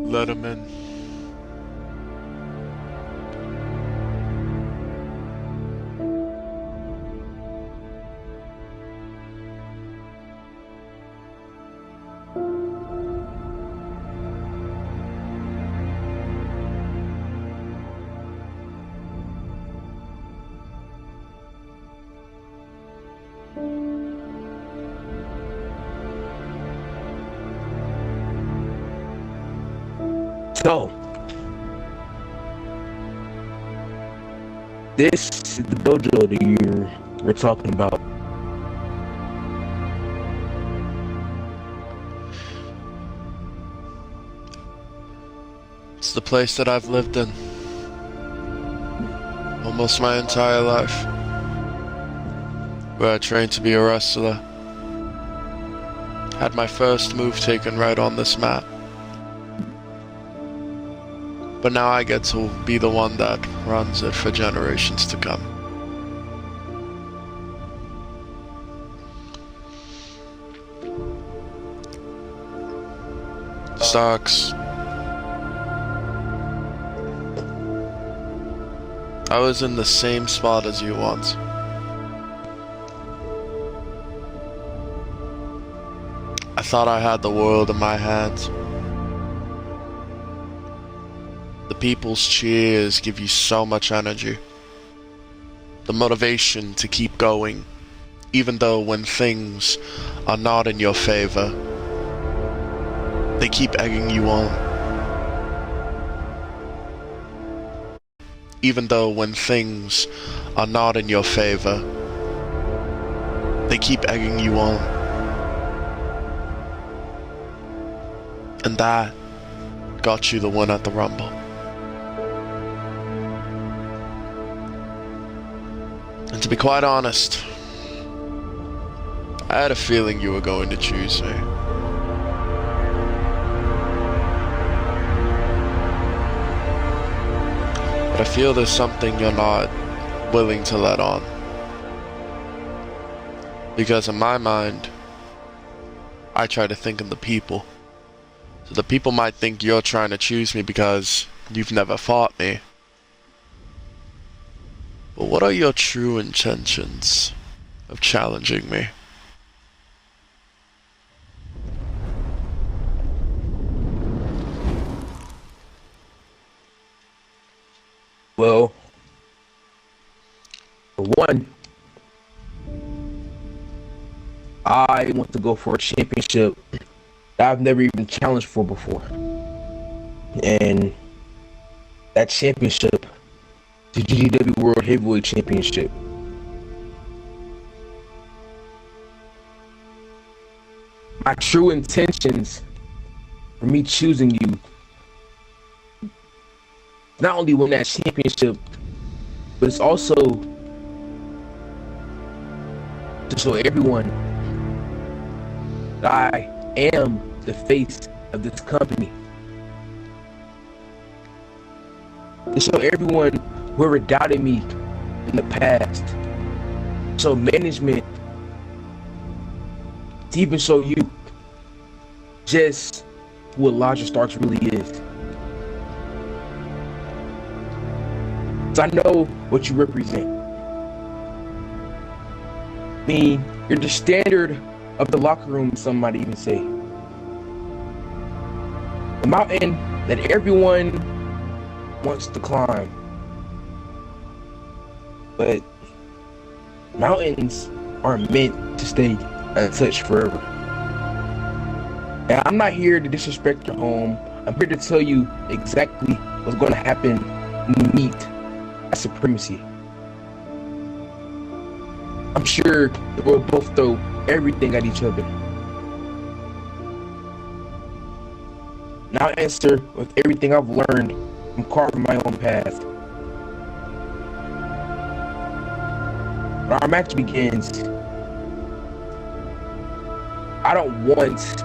Let him in. So, this is the dojo that we're talking about. It's the place that I've lived in almost my entire life, where I trained to be a wrestler. Had my first move taken right on this mat. But now I get to be the one that runs it for generations to come. Sucks. I was in the same spot as you once. I thought I had the world in my hands. The people's cheers give you so much energy. The motivation to keep going, even though when things are not in your favor, they keep egging you on. Even though when things are not in your favor, they keep egging you on. And that got you the win at the Rumble. And to be quite honest, I had a feeling you were going to choose me. But I feel there's something you're not willing to let on. Because in my mind, I try to think of the people. So the people might think you're trying to choose me because you've never fought me. But what are your true intentions of challenging me? Well, for one, I want to go for a championship that I've never even challenged for before. And that championship, the GGW World Heavyweight Championship. My true intentions for me choosing you, not only win that championship, but it's also to show everyone that I am the face of this company. To show everyone whoever doubted me in the past, show management, to even show you just who Elijah Starks really is. So I know what you represent. I mean, you're the standard of the locker room, some might even say. The mountain that everyone wants to climb. But mountains aren't meant to stay untouched forever. And I'm not here to disrespect your home. I'm here to tell you exactly what's going to happen when we meet at Supremacy. I'm sure that we'll both throw everything at each other. And I'll answer with everything I've learned from carving my own path. When our match begins, I don't want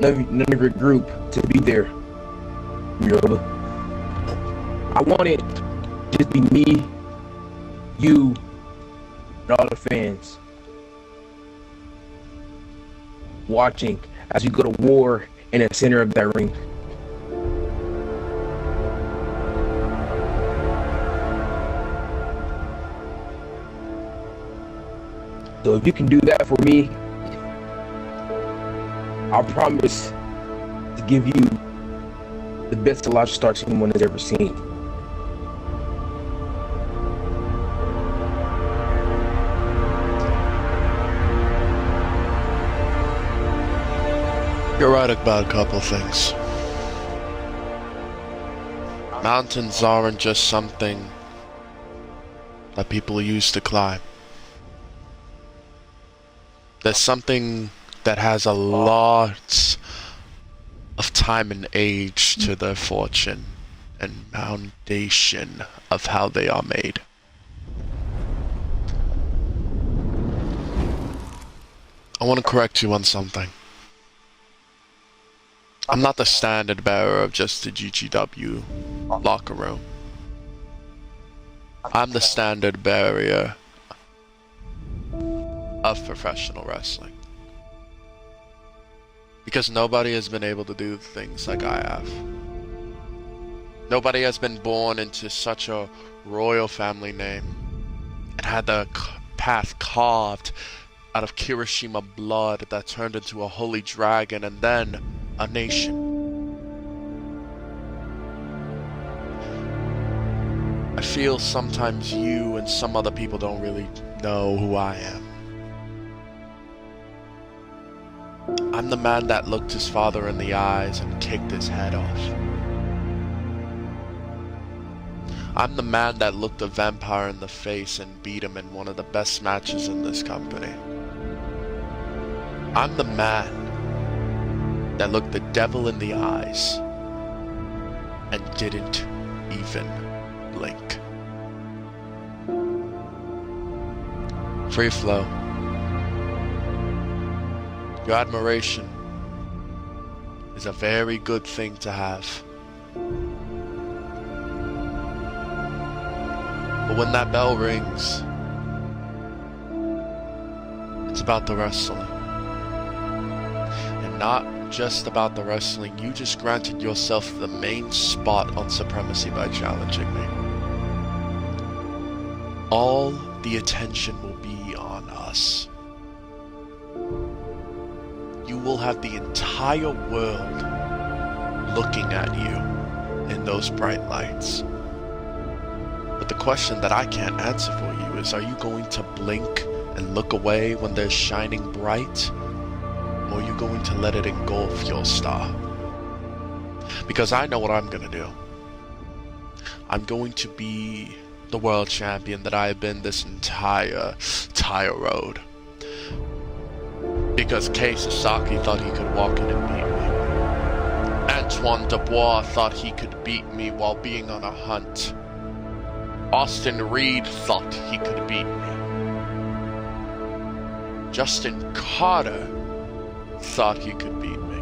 none of your group to be there, Yoba. I want it to just be me, you, and all the fans watching as you go to war in the center of that ring. So if you can do that for me, I promise to give you the best lodge starts anyone has ever seen. You're right about a couple things. Mountains aren't just something that people use to climb. There's something that has a lot of time and age to their fortune and foundation of how they are made. I want to correct you on something. I'm not the standard bearer of just the GGW locker room. I'm the standard bearer of professional wrestling. Because nobody has been able to do things like I have. Nobody has been born into such a royal family name and had the path carved out of Kirishima blood that turned into a holy dragon and then a nation. I feel sometimes you and some other people don't really know who I am. I'm the man that looked his father in the eyes and kicked his head off. I'm the man that looked a vampire in the face and beat him in one of the best matches in this company. I'm the man that looked the devil in the eyes and didn't even blink. Free flow. Your admiration is a very good thing to have. But when that bell rings, it's about the wrestling. And not just about the wrestling, you just granted yourself the main spot on Supremacy by challenging me. All the attention will be on us. You will have the entire world looking at you in those bright lights. But the question that I can't answer for you is, are you going to blink and look away when they're shining bright? Or are you going to let it engulf your star? Because I know what I'm going to do. I'm going to be the world champion that I have been this entire road. Because Kei Sasaki thought he could walk in and beat me. Antoine Dubois thought he could beat me while being on a hunt. Austin Reed thought he could beat me. Justin Carter thought he could beat me.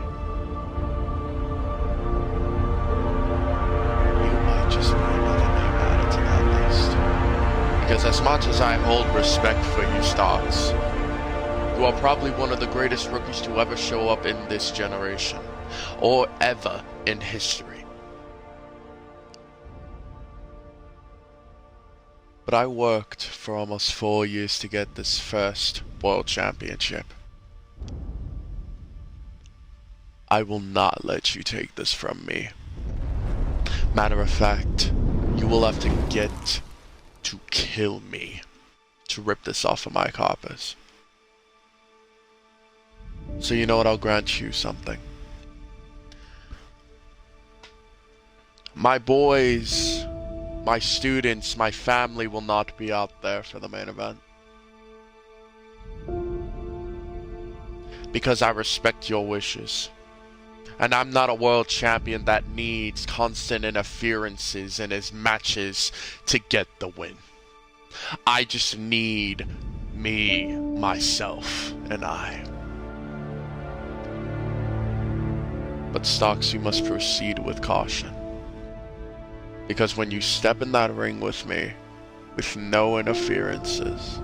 You might just be another name added to that list. Because as much as I hold respect for you, Starks, you are probably one of the greatest rookies to ever show up in this generation, or ever in history. But I worked for almost 4 years to get this first world championship. I will not let you take this from me. Matter of fact, you will have to get to kill me to rip this off of my carpus. So you know what, I'll grant you something. My boys, my students, my family will not be out there for the main event. Because I respect your wishes. And I'm not a world champion that needs constant interferences in his matches to get the win. I just need me, myself, and I. But Stocks, you must proceed with caution. Because when you step in that ring with me, with no interferences,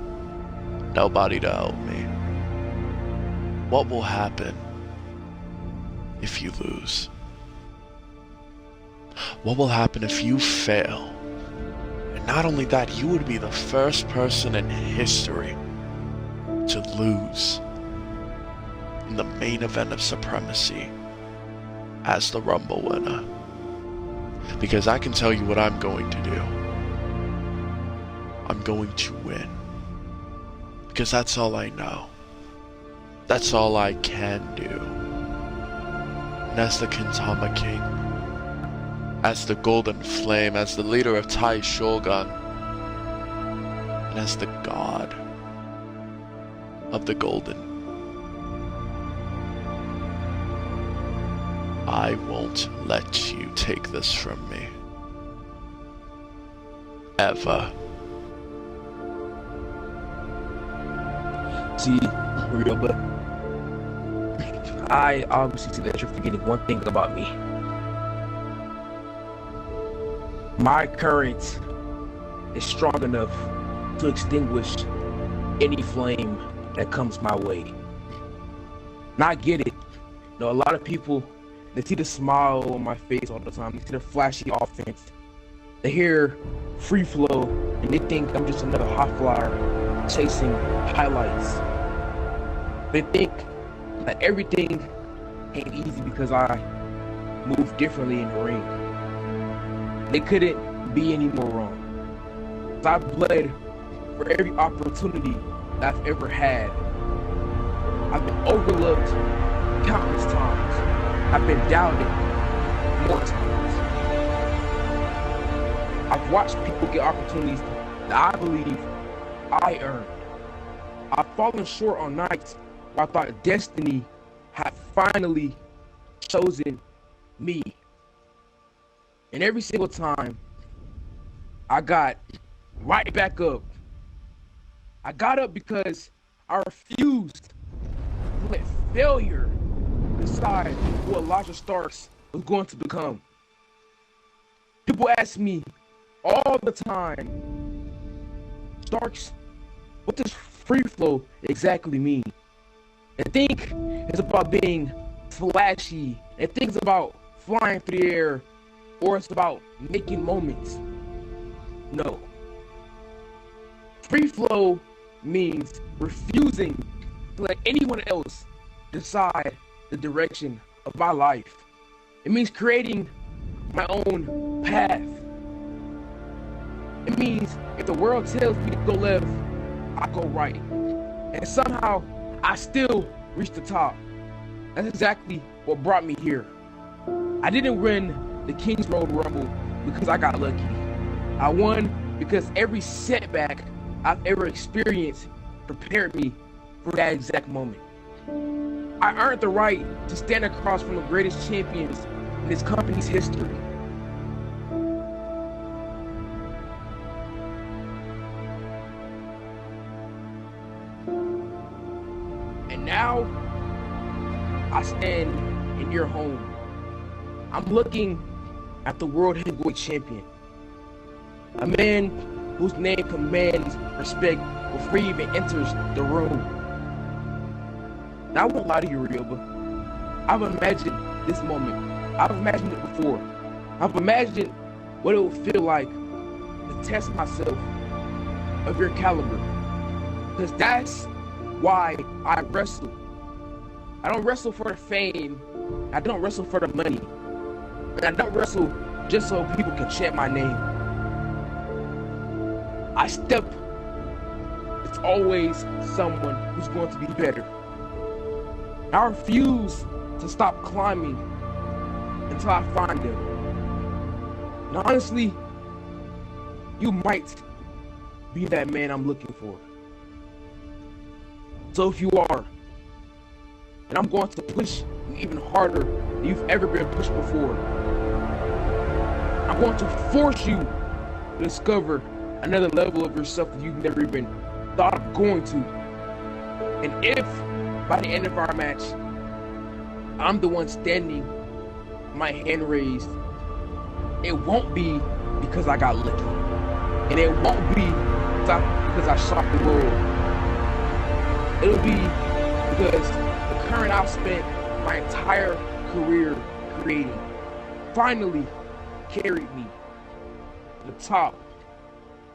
nobody to help me, what will happen if you lose? What will happen if you fail? And not only that, you would be the first person in history to lose in the main event of Supremacy as the Rumble winner. Because I can tell you what I'm going to do. I'm going to win. Because that's all I know. That's all I can do. And as the Kintama King, as the Golden Flame, as the leader of Tai Shogun, and as the god of the Golden, I won't let you take this from me. Ever. See, real, but I obviously see that you're forgetting one thing about me. My courage is strong enough to extinguish any flame that comes my way. And I get it. You know, a lot of people, they see the smile on my face all the time. They see the flashy offense. They hear free flow, and they think I'm just another hot flyer chasing highlights. They think that everything ain't easy because I move differently in the ring. They couldn't be any more wrong. So I've bled for every opportunity that I've ever had. I've been overlooked countless times. I've been doubted more times. I've watched people get opportunities that I believe I earned. I've fallen short on nights where I thought destiny had finally chosen me. And every single time, I got right back up. I got up because I refused to let failure decide who Elijah Starks was going to become. People ask me all the time, Starks, what does free flow exactly mean? They think it's about being flashy. They think it's about flying through the air, or it's about making moments. No. Free flow means refusing to let anyone else decide the direction of my life. It means creating my own path. It means if the world tells me to go left, I go right. And somehow, I still reach the top. That's exactly what brought me here. I didn't win the Kings Road Rumble because I got lucky. I won because every setback I've ever experienced prepared me for that exact moment. I earned the right to stand across from the greatest champions in this company's history. And now, I stand in your home. I'm looking at the World Heavyweight Champion. A man whose name commands respect before he even enters the room. Now, I won't lie to you, Ryoba. I've imagined this moment. I've imagined it before. I've imagined what it would feel like to test myself of your caliber. Because that's why I wrestle. I don't wrestle for the fame. I don't wrestle for the money. And I don't wrestle just so people can chant my name. I step. It's always someone who's going to be better. I refuse to stop climbing until I find them. And honestly, you might be that man I'm looking for. So if you are, and I'm going to push you even harder than you've ever been pushed before, I'm going to force you to discover another level of yourself that you've never even thought of going to. And if by the end of our match, I'm the one standing, my hand raised, it won't be because I got lucky. And it won't be because I shocked the world. It'll be because the current I've spent my entire career creating finally carried me to the top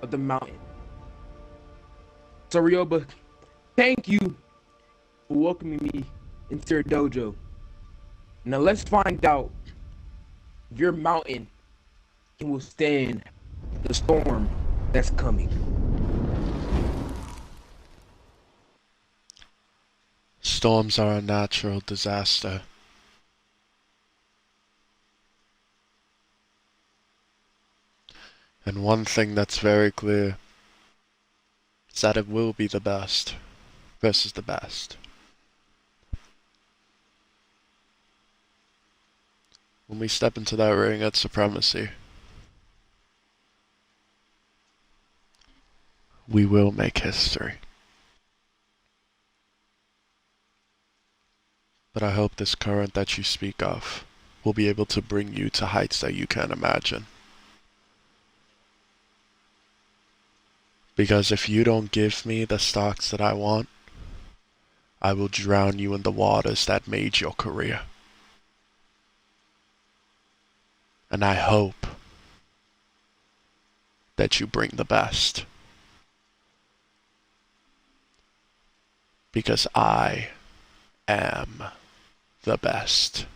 of the mountain. So Ryoba, thank you for welcoming me into your dojo. Now let's find out if your mountain can withstand the storm that's coming. Storms are a natural disaster. And one thing that's very clear is that it will be the best versus the best. When we step into that ring at Supremacy, we will make history. But I hope this current that you speak of will be able to bring you to heights that you can't imagine. Because if you don't give me the stocks that I want, I will drown you in the waters that made your career. And I hope that you bring the best. Because I am the best.